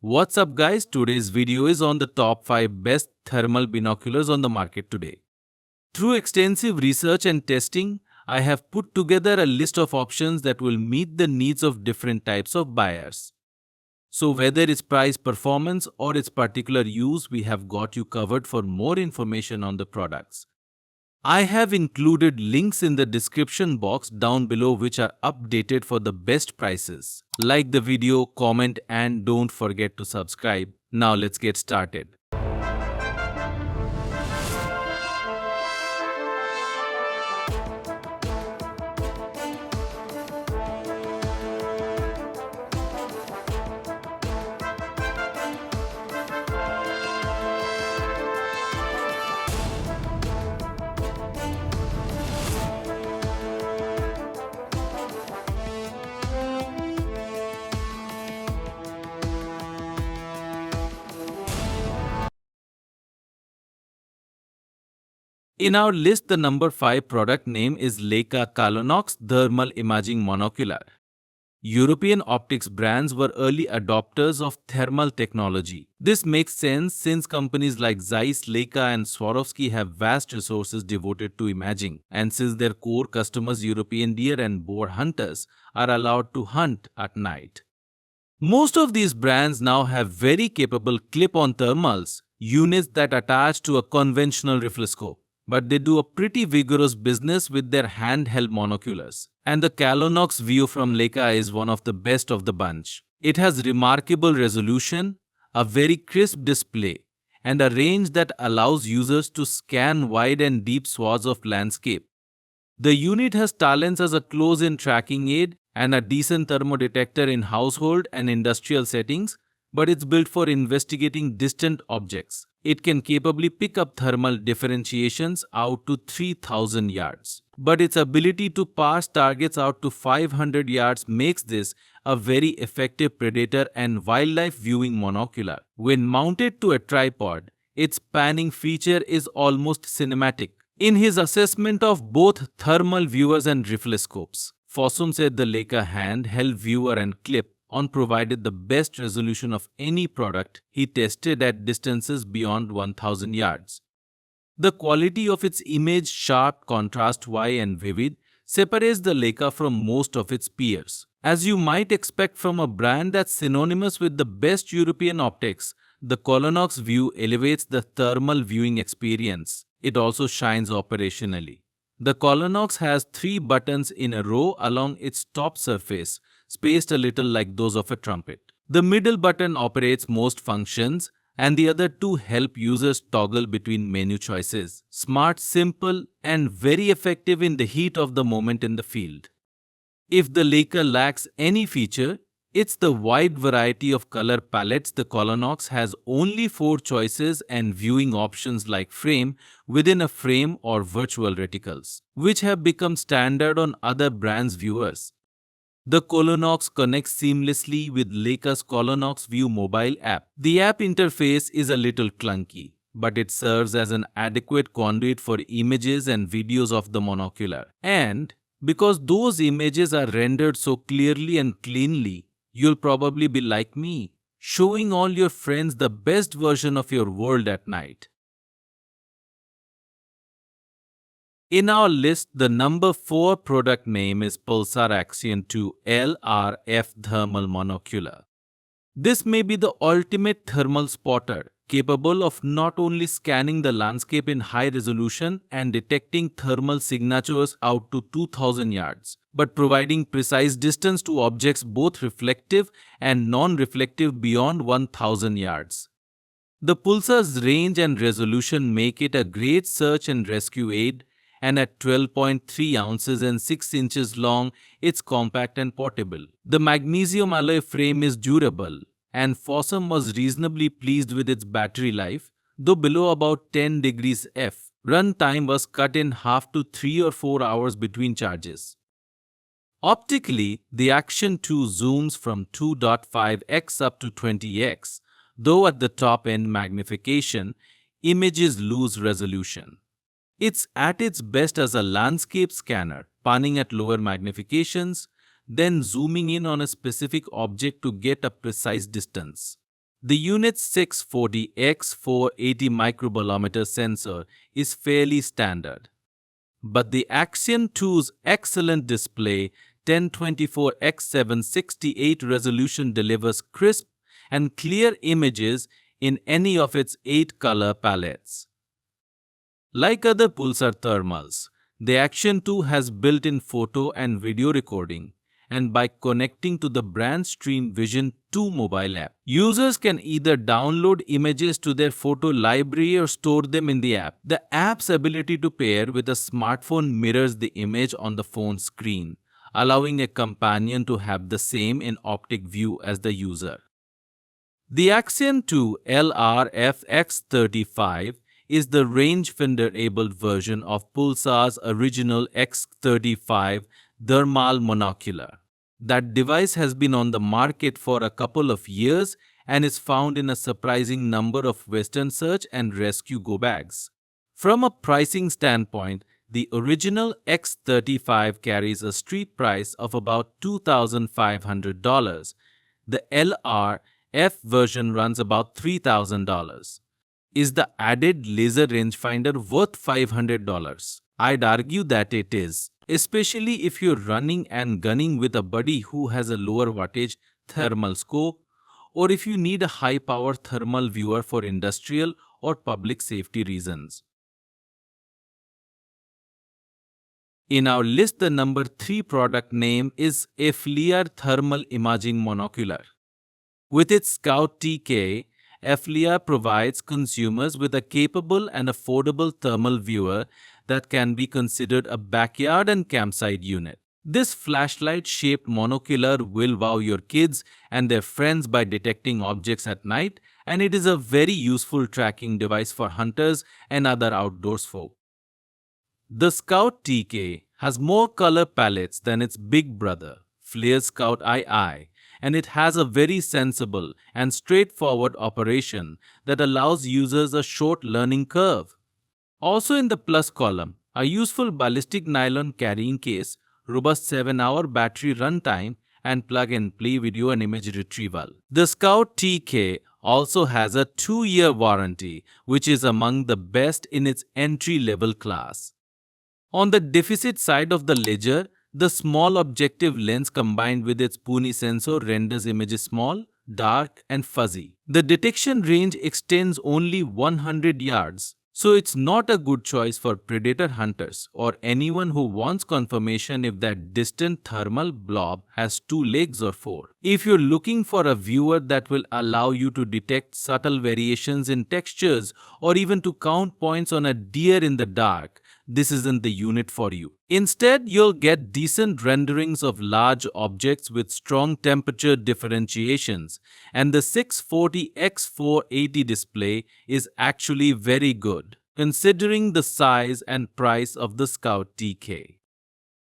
What's up guys, today's video is on the top 5 best thermal binoculars on the market today. Through extensive research and testing, I have put together a list of options that will meet the needs of different types of buyers. So whether it's price performance or its particular use, we have got you covered. For more information on the products, I have included links in the description box down below which are updated for the best prices. Like the video, comment and don't forget to subscribe. Now let's get started. In our list, the number 5 product name is LEICA Calonox Thermal Imaging Monocular. European optics brands were early adopters of thermal technology. This makes sense since companies like Zeiss, LEICA and Swarovski have vast resources devoted to imaging, and since their core customers, European deer and boar hunters, are allowed to hunt at night. Most of these brands now have very capable clip-on thermals, units that attach to a conventional reflectoscope. But they do a pretty vigorous business with their handheld monoculars. And the Calonox view from LEICA is one of the best of the bunch. It has remarkable resolution, a very crisp display, and a range that allows users to scan wide and deep swaths of landscape. The unit has talents as a close-in tracking aid and a decent thermodetector in household and industrial settings, but it's built for investigating distant objects. It can capably pick up thermal differentiations out to 3000 yards. But its ability to pass targets out to 500 yards makes this a very effective predator and wildlife viewing monocular. When mounted to a tripod, its panning feature is almost cinematic. In his assessment of both thermal viewers and reflectoscopes, Fossum said the LEICA handheld viewer and clip on provided the best resolution of any product he tested at distances beyond 1000 yards. The quality of its image, sharp, contrast-wise and vivid, separates the LEICA from most of its peers. As you might expect from a brand that's synonymous with the best European optics, the Colonox view elevates the thermal viewing experience. It also shines operationally. The Colonox has 3 buttons in a row along its top surface, spaced a little like those of a trumpet. The middle button operates most functions, and the other 2 help users toggle between menu choices. Smart, simple, and very effective in the heat of the moment in the field. If the LEICA lacks any feature, it's the wide variety of color palettes. The Colonox has only 4 choices and viewing options like frame, within a frame or virtual reticles, which have become standard on other brands' viewers. The Colonox connects seamlessly with LEICA's Colonox View mobile app. The app interface is a little clunky, but it serves as an adequate conduit for images and videos of the monocular. And because those images are rendered so clearly and cleanly, you'll probably be like me, showing all your friends the best version of your world at night. In our list, the number 4 product name is Pulsar Axian 2 LRF Thermal Monocular. This may be the ultimate thermal spotter, capable of not only scanning the landscape in high resolution and detecting thermal signatures out to 2000 yards, but providing precise distance to objects both reflective and non-reflective beyond 1000 yards. The Pulsar's range and resolution make it a great search and rescue aid, and at 12.3 ounces and 6 inches long, it's compact and portable. The magnesium alloy frame is durable, and Fossum was reasonably pleased with its battery life, though below about 10 degrees F. Run time was cut in half to 3 or 4 hours between charges. Optically, the Axion 2 zooms from 2.5x up to 20x, though at the top end magnification, images lose resolution. It's at its best as a landscape scanner, panning at lower magnifications, then zooming in on a specific object to get a precise distance. The unit's 640x480 microbolometer sensor is fairly standard. But the Axion 2's excellent display 1024x768 resolution delivers crisp and clear images in any of its 8 color palettes. Like other Pulsar thermals, the Axion 2 has built-in photo and video recording, and by connecting to the brand Stream Vision 2 mobile app, users can either download images to their photo library or store them in the app. The app's ability to pair with a smartphone mirrors the image on the phone screen, allowing a companion to have the same in-optic view as the user. The Axion 2 LRFX35 is the rangefinder-enabled version of Pulsar's original X35 Thermal Monocular. That device has been on the market for a couple of years and is found in a surprising number of Western search and rescue go bags. From a pricing standpoint, the original X35 carries a street price of about $2,500. The LRF version runs about $3,000. Is the added laser rangefinder worth $500? I'd argue that it is, especially if you're running and gunning with a buddy who has a lower wattage thermal scope, or if you need a high-power thermal viewer for industrial or public safety reasons. In our list, the number 3 product name is FLIR Thermal Imaging Monocular. With its Scout TK, FLIR provides consumers with a capable and affordable thermal viewer that can be considered a backyard and campsite unit. This flashlight-shaped monocular will wow your kids and their friends by detecting objects at night, and it is a very useful tracking device for hunters and other outdoors folk. The Scout TK has more color palettes than its big brother, FLIR Scout II, and it has a very sensible and straightforward operation that allows users a short learning curve. Also in the plus column, a useful ballistic nylon carrying case, robust 7-hour battery runtime, and plug-and-play video and image retrieval. The Scout TK also has a 2-year warranty, which is among the best in its entry-level class. On the deficit side of the ledger, the small objective lens combined with its puny sensor renders images small, dark, and fuzzy. The detection range extends only 100 yards, so it's not a good choice for predator hunters or anyone who wants confirmation if that distant thermal blob has 2 legs or 4. If you're looking for a viewer that will allow you to detect subtle variations in textures or even to count points on a deer in the dark, this isn't the unit for you. Instead, you'll get decent renderings of large objects with strong temperature differentiations, and the 640x480 display is actually very good, considering the size and price of the Scout TK.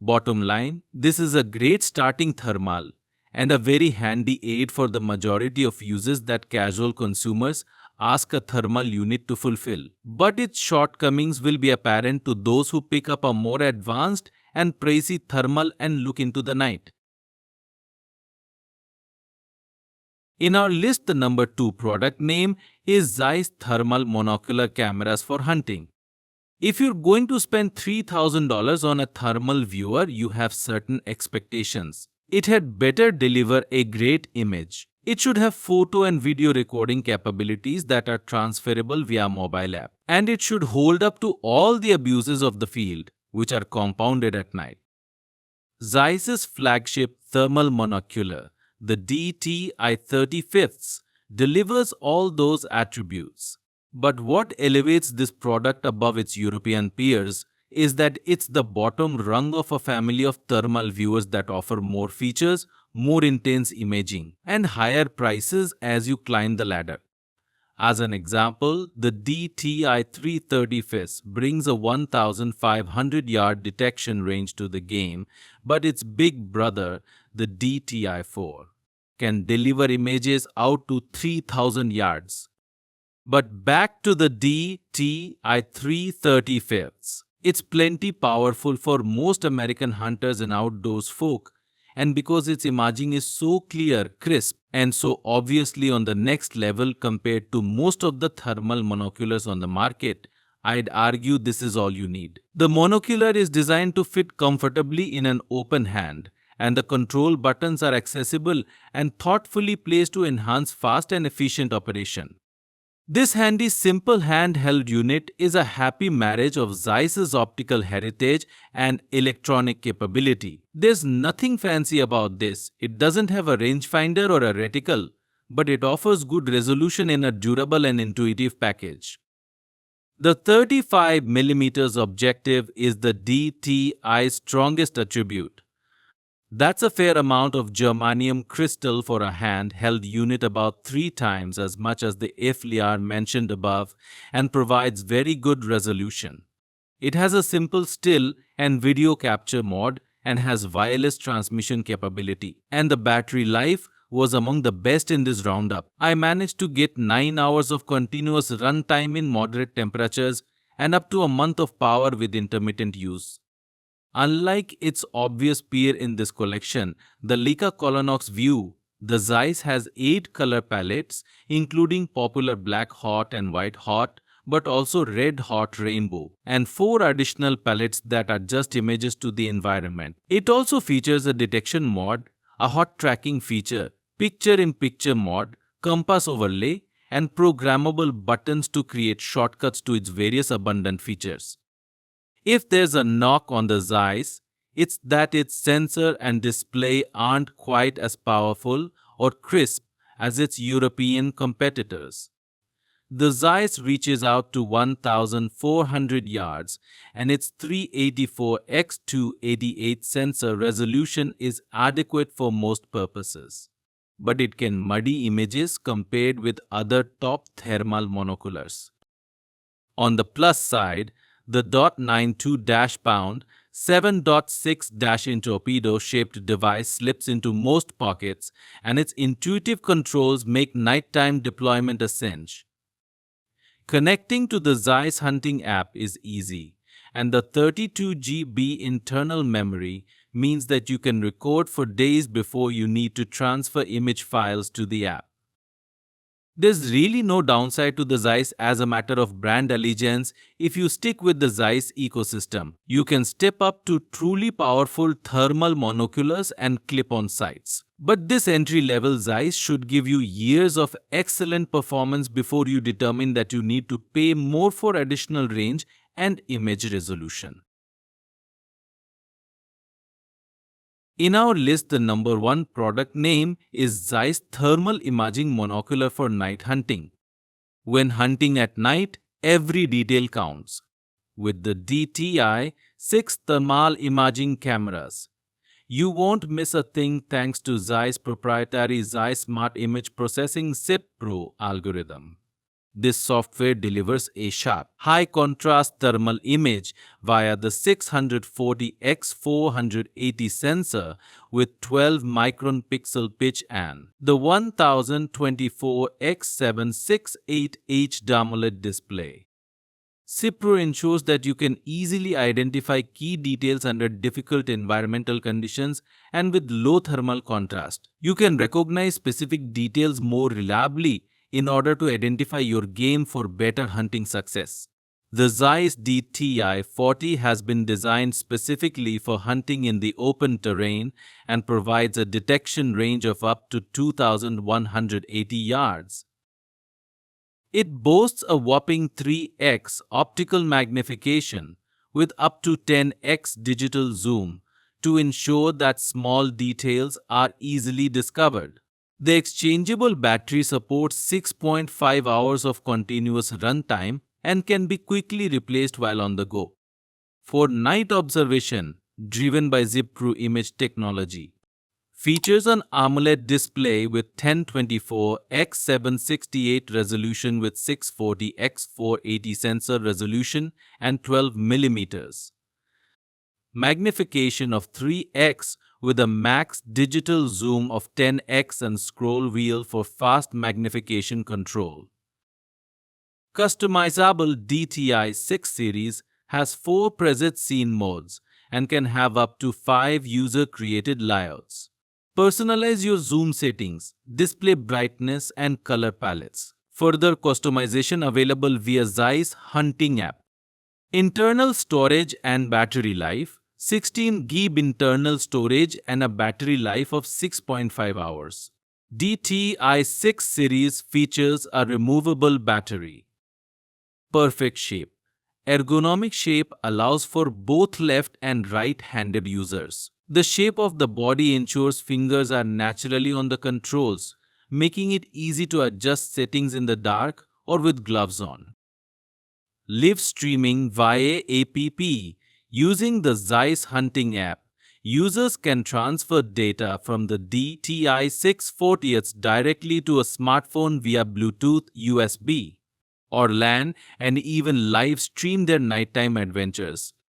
Bottom line, this is a great starting thermal and a very handy aid for the majority of uses that casual consumers ask a thermal unit to fulfill. But its shortcomings will be apparent to those who pick up a more advanced and pricey thermal and look into the night. In our list, the number 2 product name is Zeiss Thermal Monocular Cameras for hunting. If you're going to spend $3,000 on a thermal viewer, you have certain expectations. It had better deliver a great image. It should have photo and video recording capabilities that are transferable via mobile app. And it should hold up to all the abuses of the field, which are compounded at night. Zeiss's flagship thermal monocular, the DTI-35, delivers all those attributes. But what elevates this product above its European peers is that it's the bottom rung of a family of thermal viewers that offer more features, more intense imaging, and higher prices as you climb the ladder. As an example, the DTI-330 brings a 1,500-yard detection range to the game, but its big brother, the DTI-4, can deliver images out to 3,000 yards. But back to the DTI-330. It's plenty powerful for most American hunters and outdoors folk, and because its imaging is so clear, crisp, and so obviously on the next level compared to most of the thermal monoculars on the market, I'd argue this is all you need. The monocular is designed to fit comfortably in an open hand, and the control buttons are accessible and thoughtfully placed to enhance fast and efficient operation. This handy, simple handheld unit is a happy marriage of Zeiss's optical heritage and electronic capability. There's nothing fancy about this. It doesn't have a rangefinder or a reticle, but it offers good resolution in a durable and intuitive package. The 35mm objective is the DTI's strongest attribute. That's a fair amount of germanium crystal for a handheld unit, about 3 times as much as the FLIR mentioned above, and provides very good resolution. It has a simple still and video capture mode and has wireless transmission capability. And the battery life was among the best in this roundup. I managed to get 9 hours of continuous runtime in moderate temperatures and up to a month of power with intermittent use. Unlike its obvious peer in this collection, the LEICA Colonox View, the Zeiss has 8 color palettes, including popular black hot and white hot, but also red hot rainbow, and 4 additional palettes that adjust images to the environment. It also features a detection mode, a hot tracking feature, picture-in-picture mode, compass overlay, and programmable buttons to create shortcuts to its various abundant features. If there's a knock on the Zeiss, it's that its sensor and display aren't quite as powerful or crisp as its European competitors. The Zeiss reaches out to 1,400 yards, and its 384x288 sensor resolution is adequate for most purposes. But it can muddy images compared with other top thermal monoculars. On the plus side, the .92-pound 7.6-inch torpedo-shaped device slips into most pockets, and its intuitive controls make nighttime deployment a cinch. Connecting to the Zeiss hunting app is easy, and the 32 GB internal memory means that you can record for days before you need to transfer image files to the app. There's really no downside to the Zeiss as a matter of brand allegiance if you stick with the Zeiss ecosystem. You can step up to truly powerful thermal monoculars and clip-on sights. But this entry-level Zeiss should give you years of excellent performance before you determine that you need to pay more for additional range and image resolution. In our list, the number 1 product name is Zeiss Thermal Imaging Monocular for night hunting. When hunting at night, every detail counts. With the DTI 6 thermal imaging cameras, you won't miss a thing thanks to Zeiss proprietary Zeiss Smart Image Processing SIP Pro algorithm. This software delivers a sharp, high-contrast thermal image via the 640x480 sensor with 12-micron pixel pitch and the 1024x768H AMOLED display. SIP Pro ensures that you can easily identify key details under difficult environmental conditions and with low thermal contrast. You can recognize specific details more reliably in order to identify your game for better hunting success. The Zeiss DTI-40 has been designed specifically for hunting in the open terrain and provides a detection range of up to 2,180 yards. It boasts a whopping 3x optical magnification with up to 10x digital zoom to ensure that small details are easily discovered. The exchangeable battery supports 6.5 hours of continuous runtime and can be quickly replaced while on the go. For night observation, driven by ZipPro image technology, features an AMOLED display with 1024x768 resolution with 640x480 sensor resolution and 12mm. Magnification of 3x with a max digital zoom of 10x and scroll wheel for fast magnification control. Customizable DTI 6 series has 4 preset scene modes and can have up to 5 user-created layouts. Personalize your zoom settings, display brightness and color palettes. Further customization available via Zeiss Hunting app. Internal storage and battery life. 16 GB internal storage and a battery life of 6.5 hours. DTI6 series features a removable battery. Perfect shape. Ergonomic shape allows for both left and right-handed users. The shape of the body ensures fingers are naturally on the controls, making it easy to adjust settings in the dark or with gloves on. Live streaming via app. Using the Zeiss Hunting app, users can transfer data from the DTI640 directly to a smartphone via Bluetooth, USB, or LAN and even live stream their nighttime adventures.